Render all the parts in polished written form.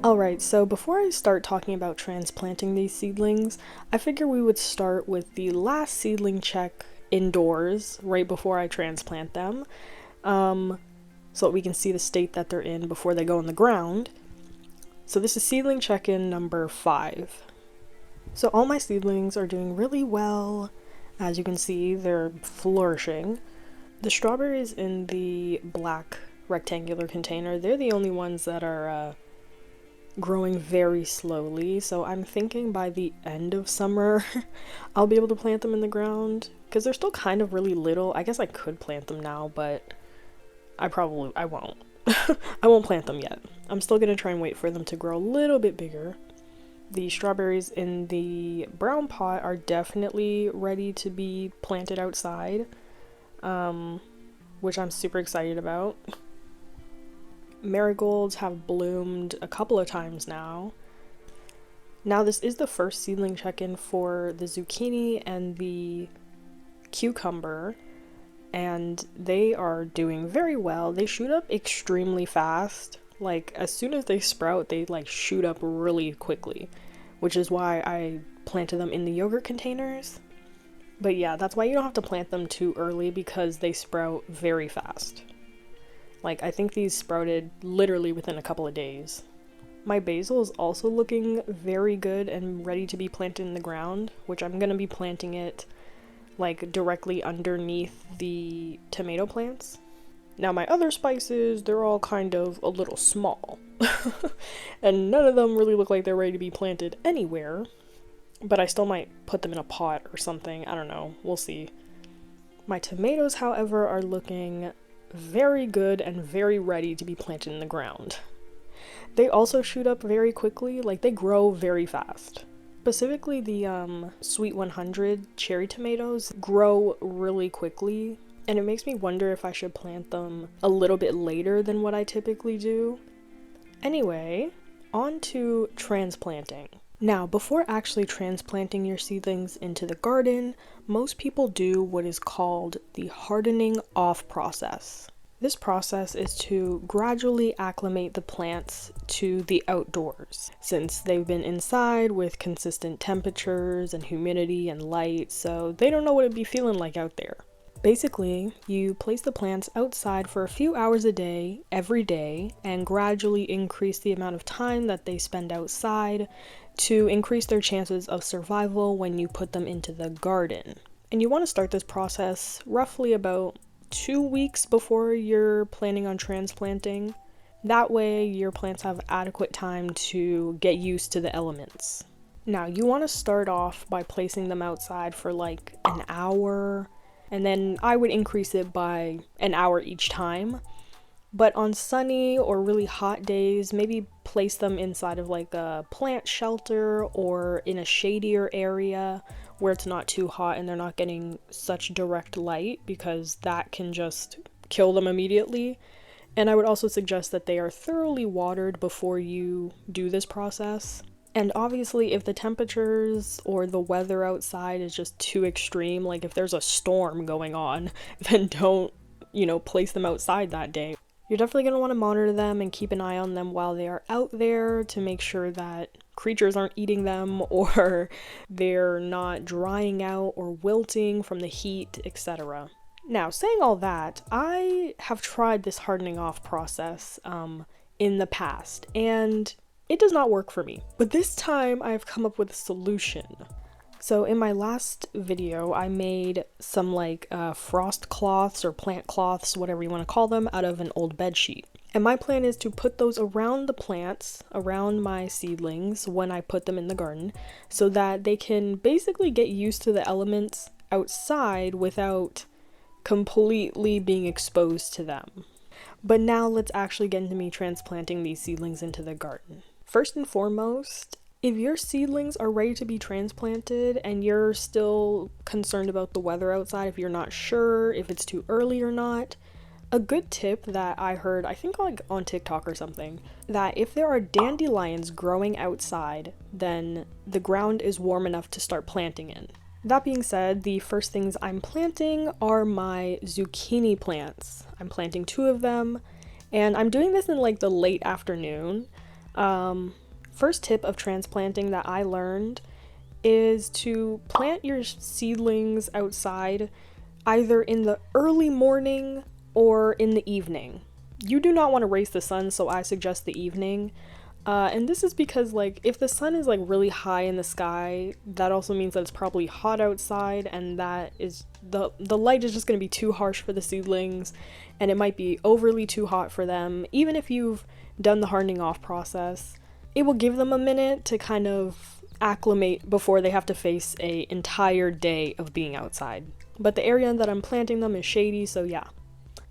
Alright, so before I start talking about transplanting these seedlings, I figure we would start with the last seedling check indoors right before I transplant them, so that we can see the state that they're in before they go in the ground. So this is Seedling Checkin number 5. So all my seedlings are doing really well. As you can see, they're flourishing. The strawberries in the black rectangular container, they're the only ones that are growing very slowly, so I'm thinking by the end of summer I'll be able to plant them in the ground, because they're still kind of really little. I guess I could plant them now, but I won't. I won't plant them yet. I'm still gonna try and wait for them to grow a little bit bigger. The strawberries in the brown pot are definitely ready to be planted outside, which I'm super excited about. Marigolds have bloomed a couple of times now. Now this is the first seedling check-in for the zucchini and the cucumber, and they are doing very well. They shoot up extremely fast. Like, as soon as they sprout, they like shoot up really quickly, which is why I planted them in the yogurt containers. But yeah, that's why you don't have to plant them too early, because they sprout very fast. Like, I think these sprouted literally within a couple of days. My basil is also looking very good and ready to be planted in the ground, which I'm gonna be planting it like directly underneath the tomato plants. Now my other spices, they're all kind of a little small. And none of them really look like they're ready to be planted anywhere, but I still might put them in a pot or something. I don't know, we'll see. My tomatoes, however, are looking very good and very ready to be planted in the ground. They also shoot up very quickly, like they grow very fast. Specifically the Sweet 100 cherry tomatoes grow really quickly, and it makes me wonder if I should plant them a little bit later than what I typically do. Anyway, on to transplanting. Now, before actually transplanting your seedlings into the garden, most people do what is called the hardening off process. This process is to gradually acclimate the plants to the outdoors, since they've been inside with consistent temperatures and humidity and light, so they don't know what it'd be feeling like out there. Basically, you place the plants outside for a few hours a day, every day, and gradually increase the amount of time that they spend outside to increase their chances of survival when you put them into the garden. And you want to start this process roughly about 2 weeks before you're planning on transplanting. That way your plants have adequate time to get used to the elements. Now, you want to start off by placing them outside for like an hour, and then I would increase it by an hour each time. But on sunny or really hot days, maybe place them inside of like a plant shelter or in a shadier area where it's not too hot and they're not getting such direct light, because that can just kill them immediately. And I would also suggest that they are thoroughly watered before you do this process. And obviously, if the temperatures or the weather outside is just too extreme, like if there's a storm going on, then don't, place them outside that day. You're definitely going to want to monitor them and keep an eye on them while they are out there to make sure that creatures aren't eating them or they're not drying out or wilting from the heat, etc. Now, saying all that, I have tried this hardening off process in the past, and it does not work for me. But this time I've come up with a solution. So in my last video, I made some frost cloths or plant cloths, whatever you want to call them, out of an old bed sheet. And my plan is to put those around the plants, around my seedlings when I put them in the garden, so that they can basically get used to the elements outside without completely being exposed to them. But now let's actually get into me transplanting these seedlings into the garden. First and foremost, if your seedlings are ready to be transplanted and you're still concerned about the weather outside, if you're not sure if it's too early or not, a good tip that I heard, I think on TikTok or something, that if there are dandelions growing outside, then the ground is warm enough to start planting in. That being said, the first things I'm planting are my zucchini plants. I'm planting 2 of them, and I'm doing this in the late afternoon. First tip of transplanting that I learned is to plant your seedlings outside either in the early morning or in the evening. You do not want to race the sun, so I suggest the evening. And this is because, like, if the sun is like really high in the sky, that also means that it's probably hot outside, and that is the light is just going to be too harsh for the seedlings, and it might be overly too hot for them. Even if you've done the hardening off process, it will give them a minute to kind of acclimate before they have to face a entire day of being outside. But the area that I'm planting them is shady, so yeah.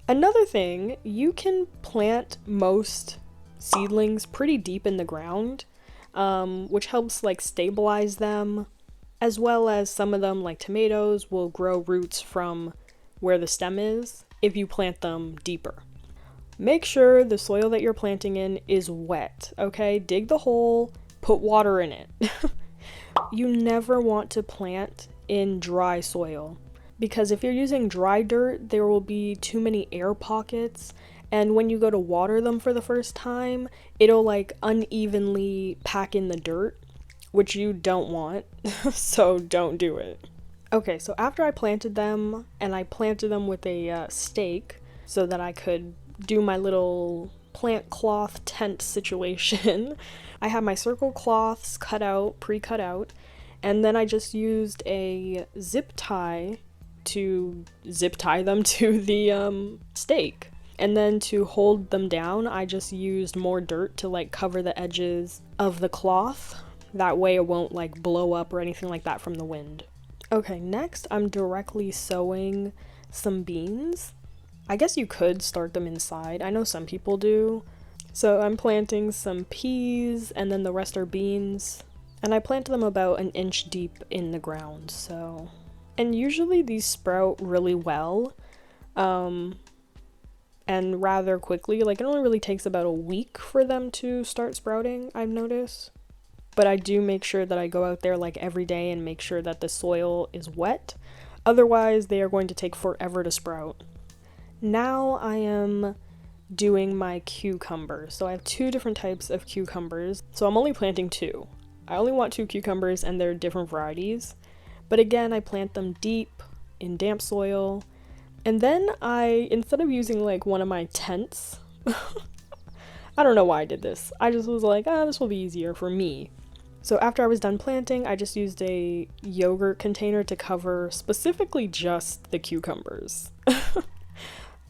Another thing, you can plant most seedlings pretty deep in the ground, which helps like stabilize them, as well as some of them, like tomatoes, will grow roots from where the stem is if you plant them deeper. Make sure the soil that you're planting in is wet, okay? Dig the hole, put water in it. You never want to plant in dry soil, because if you're using dry dirt, there will be too many air pockets, and when you go to water them for the first time, it'll like unevenly pack in the dirt, which you don't want, so don't do it. Okay, so after I planted them, and I planted them with a stake so that I could do my little plant cloth tent situation, I had my circle cloths cut out, pre-cut out, and then I just used a zip tie to zip tie them to the stake. And then to hold them down, I just used more dirt to like cover the edges of the cloth. That way it won't like blow up or anything like that from the wind. Okay, next I'm directly sowing some beans. I guess you could start them inside. I know some people do. So I'm planting some peas and then the rest are beans. And I planted them about an inch deep in the ground, so. And usually these sprout really well. And rather quickly. Like, it only really takes about a week for them to start sprouting, I've noticed. But I do make sure that I go out there like every day and make sure that the soil is wet. Otherwise, they are going to take forever to sprout. Now I am doing my cucumbers. So I have 2 different types of cucumbers. So I'm only planting 2. I only want 2 cucumbers and they're different varieties. But again, I plant them deep in damp soil. And then instead of using like one of my tents, I don't know why I did this. I just was like, this will be easier for me. So after I was done planting, I just used a yogurt container to cover specifically just the cucumbers.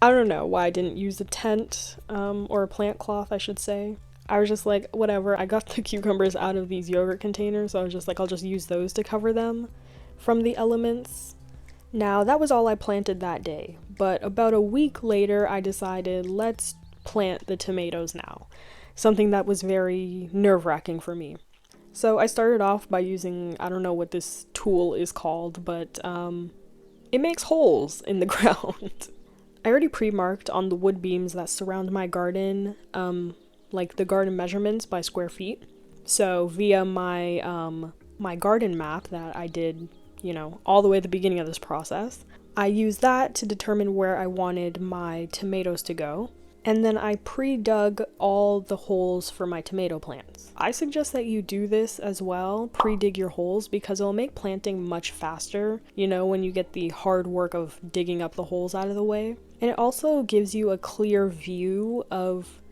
I don't know why I didn't use a tent, or a plant cloth, I should say. I was just like, whatever, I got the cucumbers out of these yogurt containers, so I was just like, I'll just use those to cover them from the elements. Now, that was all I planted that day, but about a week later, I decided, let's plant the tomatoes now. Something that was very nerve-wracking for me. So I started off by using, I don't know what this tool is called, but it makes holes in the ground. I already pre-marked on the wood beams that surround my garden, like the garden measurements by square feet. So via my my garden map that I did, all the way at the beginning of this process, I used that to determine where I wanted my tomatoes to go. And then I pre-dug all the holes for my tomato plants. I suggest that you do this as well, pre-dig your holes, because it'll make planting much faster, when you get the hard work of digging up the holes out of the way. And it also gives you a clear view of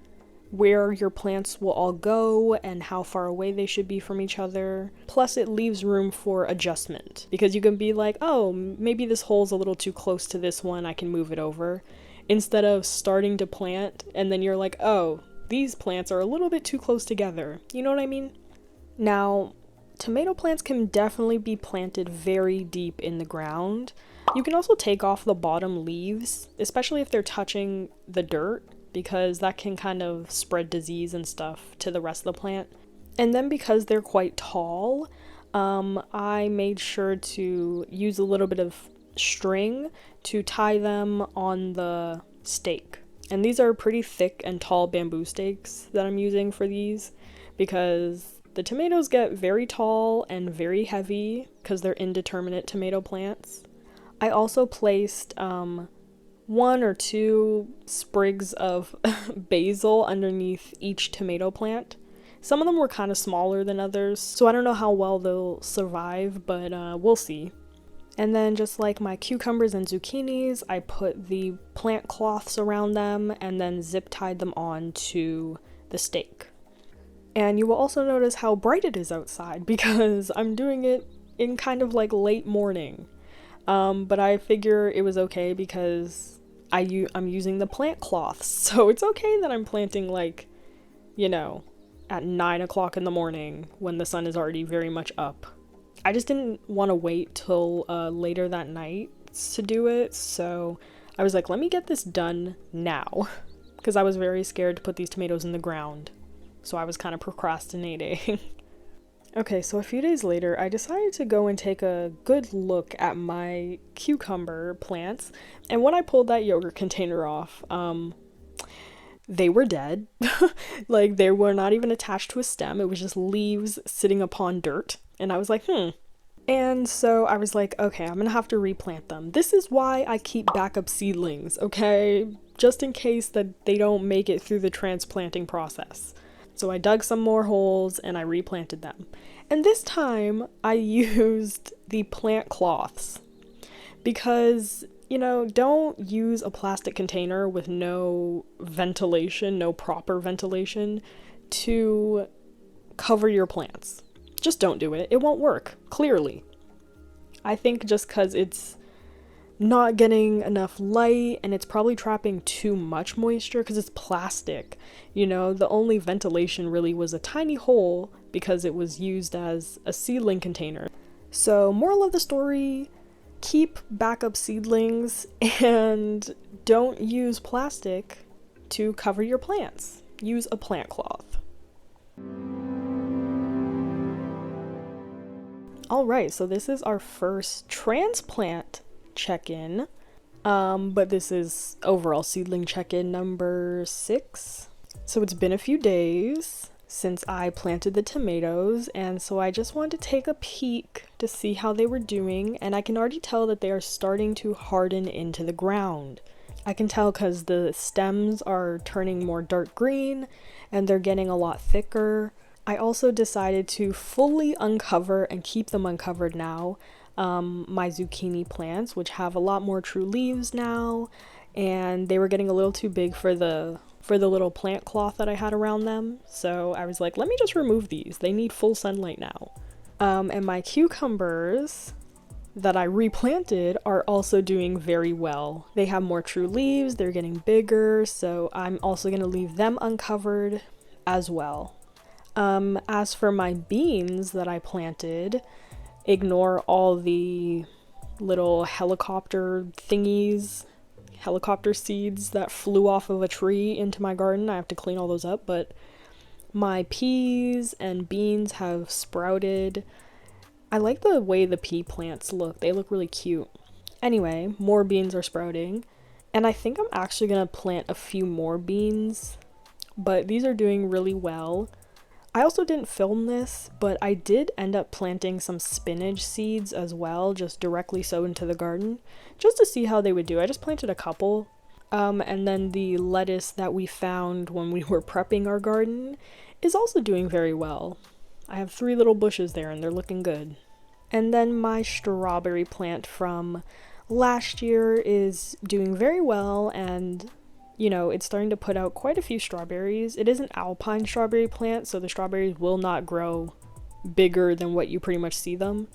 where your plants will all go and how far away they should be from each other. Plus it leaves room for adjustment, because you can be like, oh, maybe this hole's a little too close to this one, I can move it over. Instead of starting to plant and then you're like, oh, these plants are a little bit too close together. You know what I mean? Now, tomato plants can definitely be planted very deep in the ground. You can also take off the bottom leaves, especially if they're touching the dirt, because that can kind of spread disease and stuff to the rest of the plant. And then because they're quite tall, I made sure to use a little bit of string to tie them on the stake. And these are pretty thick and tall bamboo stakes that I'm using for these, because the tomatoes get very tall and very heavy because they're indeterminate tomato plants. I also placed 1 or 2 sprigs of basil underneath each tomato plant Some of them were kind of smaller than others, so I don't know how well they'll survive, but we'll see. And then just like my cucumbers and zucchinis, I put the plant cloths around them and then zip tied them on to the stake. And you will also notice how bright it is outside because I'm doing it in kind of like late morning. But I figure it was okay because I'm using the plant cloths, so it's okay that I'm planting like, you know, at 9 o'clock in the morning when the sun is already very much up. I just didn't want to wait till later that night to do it, so I was like, let me get this done now, because I was very scared to put these tomatoes in the ground, so I was kind of procrastinating. Okay, so a few days later, I decided to go and take a good look at my cucumber plants, and when I pulled that yogurt container off, they were dead. Like, they were not even attached to a stem. It was just leaves sitting upon dirt. And I was like, And so I was like, okay, I'm gonna have to replant them. This is why I keep backup seedlings, okay? Just in case that they don't make it through the transplanting process. So I dug some more holes and I replanted them. And this time I used the plant cloths because, you know, don't use a plastic container with no ventilation, no proper ventilation to cover your plants. Just don't do it. It won't work, clearly. I think just because it's not getting enough light and it's probably trapping too much moisture because it's plastic. You know, the only ventilation really was a tiny hole because it was used as a seedling container. So, moral of the story, keep backup seedlings and don't use plastic to cover your plants. Use a plant cloth. Alright, so this is our first transplant check-in, but this is overall seedling check-in number 6. So it's been a few days since I planted the tomatoes, and so I just wanted to take a peek to see how they were doing, and I can already tell that they are starting to harden into the ground. I can tell because the stems are turning more dark green and they're getting a lot thicker. I also decided to fully uncover and keep them uncovered now, my zucchini plants, which have a lot more true leaves now, and they were getting a little too big for the little plant cloth that I had around them. So I was like, let me just remove these. They need full sunlight now. And my cucumbers that I replanted are also doing very well. They have more true leaves, they're getting bigger, so I'm also going to leave them uncovered as well. As for my beans that I planted, ignore all the little helicopter thingies, helicopter seeds that flew off of a tree into my garden. I have to clean all those up, but my peas and beans have sprouted. I like the way the pea plants look. They look really cute. Anyway, more beans are sprouting, and I think I'm actually gonna plant a few more beans, but these are doing really well. I also didn't film this, but I did end up planting some spinach seeds as well, just directly sown into the garden, just to see how they would do. I just planted a couple. And then the lettuce that we found when we were prepping our garden is also doing very well. I have 3 little bushes there and they're looking good. And then my strawberry plant from last year is doing very well, and you know, it's starting to put out quite a few strawberries. It is an alpine strawberry plant, so the strawberries will not grow bigger than what you pretty much see them.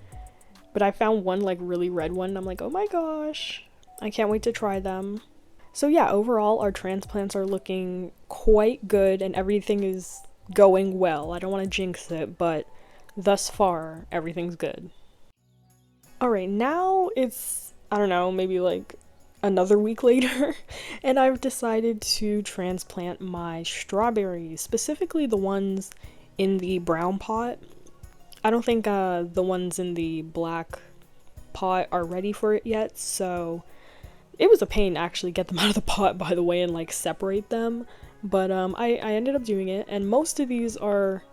But I found one like really red one, and I'm like, oh my gosh, I can't wait to try them. So yeah, overall our transplants are looking quite good and everything is going well. I don't want to jinx it, but thus far everything's good. Alright, now it's, I don't know, maybe like another week later, and I've decided to transplant my strawberries, specifically the ones in the brown pot. I don't think the ones in the black pot are ready for it yet, so it was a pain to actually get them out of the pot, by the way, and like separate them, but I ended up doing it, and most of these are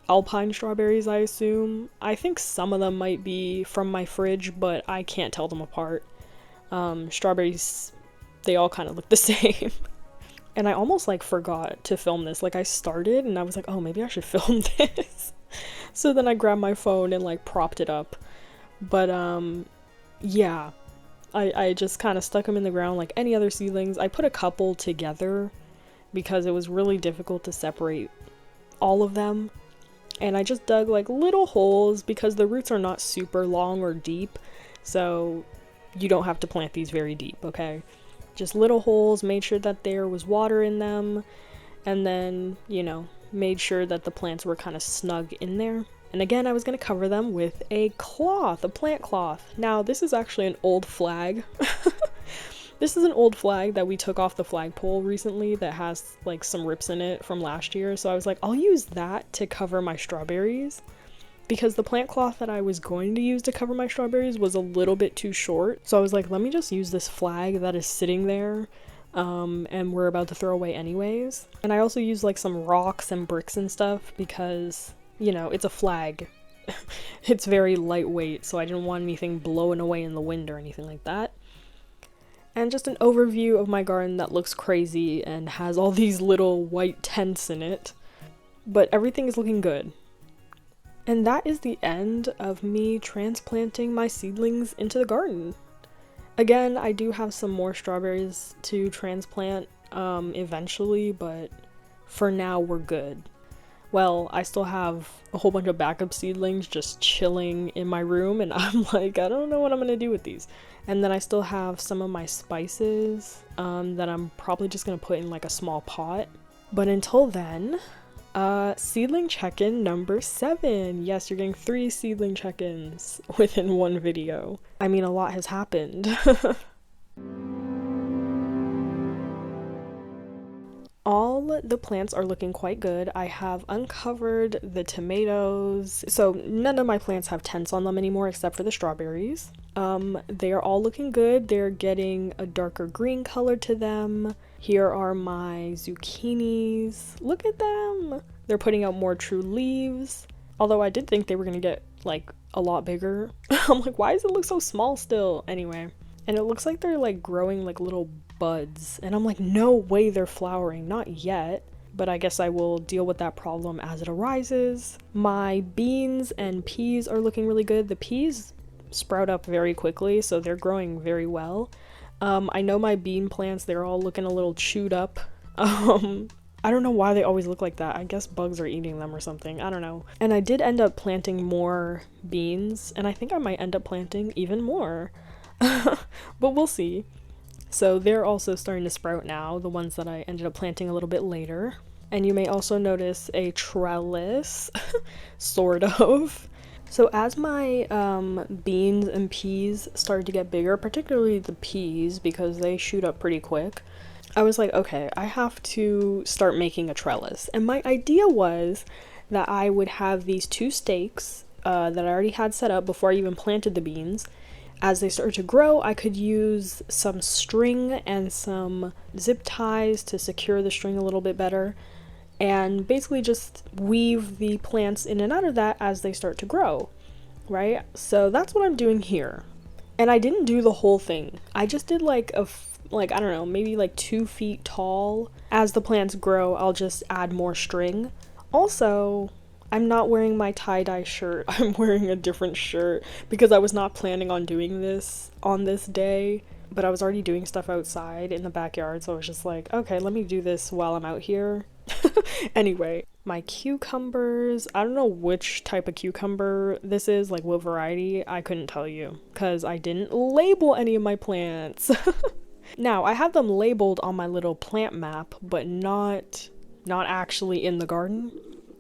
alpine strawberries, I assume. I think some of them might be from my fridge, but I can't tell them apart. Strawberries, they all kind of look the same. And I almost like forgot to film this. Like I started and I was like, oh, maybe I should film this. So then I grabbed my phone and like propped it up. But yeah, I just kind of stuck them in the ground like any other seedlings. I put a couple together because it was really difficult to separate all of them. And I just dug like little holes because the roots are not super long or deep. So you don't have to plant these very deep, okay? Just little holes, made sure that there was water in them, and then, you know, made sure that the plants were kind of snug in there. And again, I was going to cover them with a cloth, a plant cloth. Now, this is actually an old flag. This is an old flag that we took off the flagpole recently that has like some rips in it from last year. So I was like, I'll use that to cover my strawberries, because the plant cloth that I was going to use to cover my strawberries was a little bit too short. So I was like, let me just use this flag that is sitting there and we're about to throw away anyways. And I also used like some rocks and bricks and stuff because, you know, it's a flag. It's very lightweight, so I didn't want anything blowing away in the wind or anything like that. And just an overview of my garden that looks crazy and has all these little white tents in it. But everything is looking good. And that is the end of me transplanting my seedlings into the garden. Again, I do have some more strawberries to transplant eventually, but for now we're good. Well, I still have a whole bunch of backup seedlings just chilling in my room, and I'm like, I don't know what I'm gonna do with these. And then I still have some of my spices that I'm probably just gonna put in like a small pot. But until then, Seedling Check-in number 7. Yes, you're getting 3 seedling check-ins within one video. I mean, a lot has happened. All the plants are looking quite good. I have uncovered the tomatoes. So none of my plants have tents on them anymore except for the strawberries. They are all looking good. They're getting a darker green color to them. Here are my zucchinis. Look at them. They're putting out more true leaves. Although I did think they were gonna get like a lot bigger. I'm like, why does it look so small still? Anyway. And it looks like they're like growing like little buds. And I'm like, no way they're flowering. Not yet. But I guess I will deal with that problem as it arises. My beans and peas are looking really good. The peas sprout up very quickly, so they're growing very well. I know my bean plants, they're all looking a little chewed up. I don't know why they always look like that. I guess bugs are eating them or something. I don't know. And I did end up planting more beans, and I think I might end up planting even more. But we'll see. So they're also starting to sprout now, the ones that I ended up planting a little bit later. And you may also notice a trellis, sort of. So as my beans and peas started to get bigger, particularly the peas because they shoot up pretty quick, I was like, okay, I have to start making a trellis. And my idea was that I would have these 2 stakes that I already had set up before I even planted the beans. As they started to grow, I could use some string and some zip ties to secure the string a little bit better, and basically just weave the plants in and out of that as they start to grow, right? So that's what I'm doing here. And I didn't do the whole thing. I just did like I don't know, maybe like 2 feet tall. As the plants grow, I'll just add more string. Also, I'm not wearing my tie-dye shirt. I'm wearing a different shirt because I was not planning on doing this on this day, but I was already doing stuff outside in the backyard, so I was just like, okay, let me do this while I'm out here. Anyway, my cucumbers, I don't know which type of cucumber this is, like what variety, I couldn't tell you because I didn't label any of my plants. Now, I have them labeled on my little plant map, but not actually in the garden.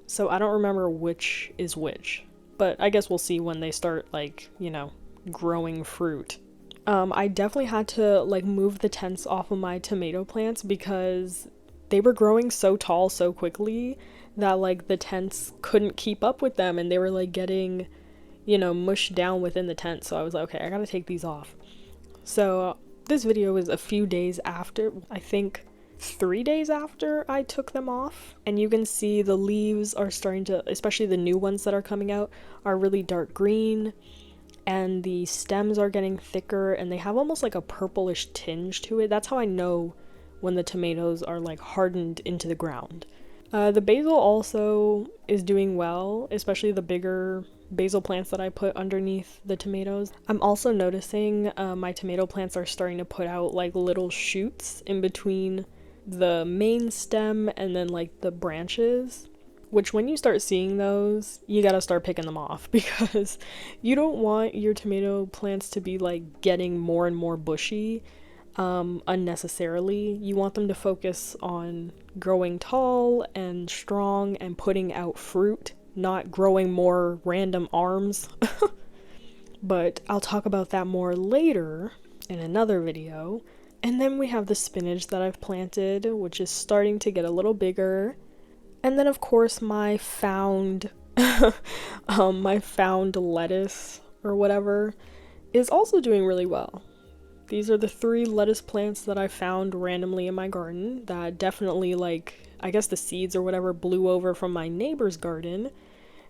So I don't remember which is which, but I guess we'll see when they start, like, you know, growing fruit. I definitely had to, like, move the tents off of my tomato plants because they were growing so tall so quickly that, like, the tents couldn't keep up with them, and they were, like, getting, you know, mushed down within the tent. So I was like, okay, I gotta take these off. So this video is a few days after, I think 3 days after I took them off, and you can see the leaves are starting to, especially the new ones that are coming out, are really dark green, and the stems are getting thicker and they have almost like a purplish tinge to it. That's how I know when the tomatoes are like hardened into the ground. The basil also is doing well, especially the bigger basil plants that I put underneath the tomatoes. I'm also noticing my tomato plants are starting to put out like little shoots in between the main stem and then like the branches, which when you start seeing those, you gotta start picking them off because you don't want your tomato plants to be like getting more and more bushy unnecessarily. You want them to focus on growing tall and strong and putting out fruit, not growing more random arms. But I'll talk about that more later in another video. And then we have the spinach that I've planted, which is starting to get a little bigger. And then of course my found my found lettuce or whatever is also doing really well. These are the 3 lettuce plants that I found randomly in my garden that definitely, like, I guess the seeds or whatever blew over from my neighbor's garden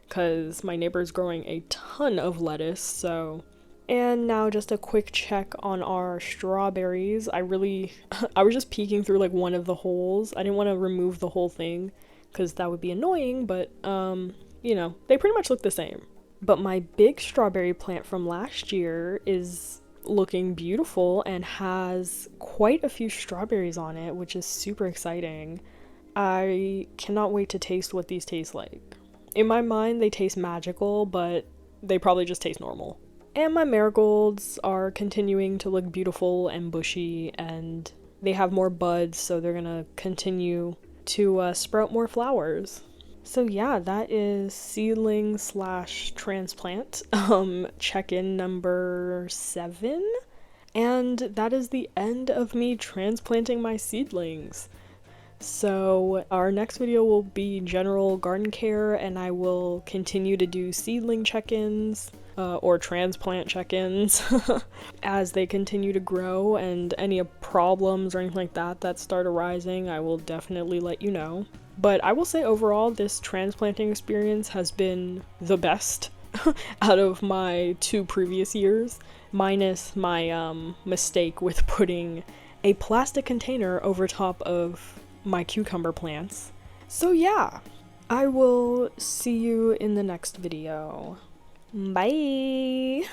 because my neighbor's growing a ton of lettuce, so. And now just a quick check on our strawberries. I was just peeking through like one of the holes. I didn't want to remove the whole thing because that would be annoying, but you know, they pretty much look the same. But my big strawberry plant from last year is looking beautiful and has quite a few strawberries on it, which is super exciting. I cannot wait to taste what these taste like. In my mind, they taste magical, but they probably just taste normal. And my marigolds are continuing to look beautiful and bushy, and they have more buds, so they're gonna continue to sprout more flowers. So yeah, that is seedling / transplant check-in number 7. And that is the end of me transplanting my seedlings. So our next video will be general garden care, and I will continue to do seedling check-ins or transplant check-ins as they continue to grow, and any problems or anything like that start arising, I will definitely let you know. But I will say overall, this transplanting experience has been the best out of my 2 previous years, minus my mistake with putting a plastic container over top of my cucumber plants. So yeah, I will see you in the next video. Bye!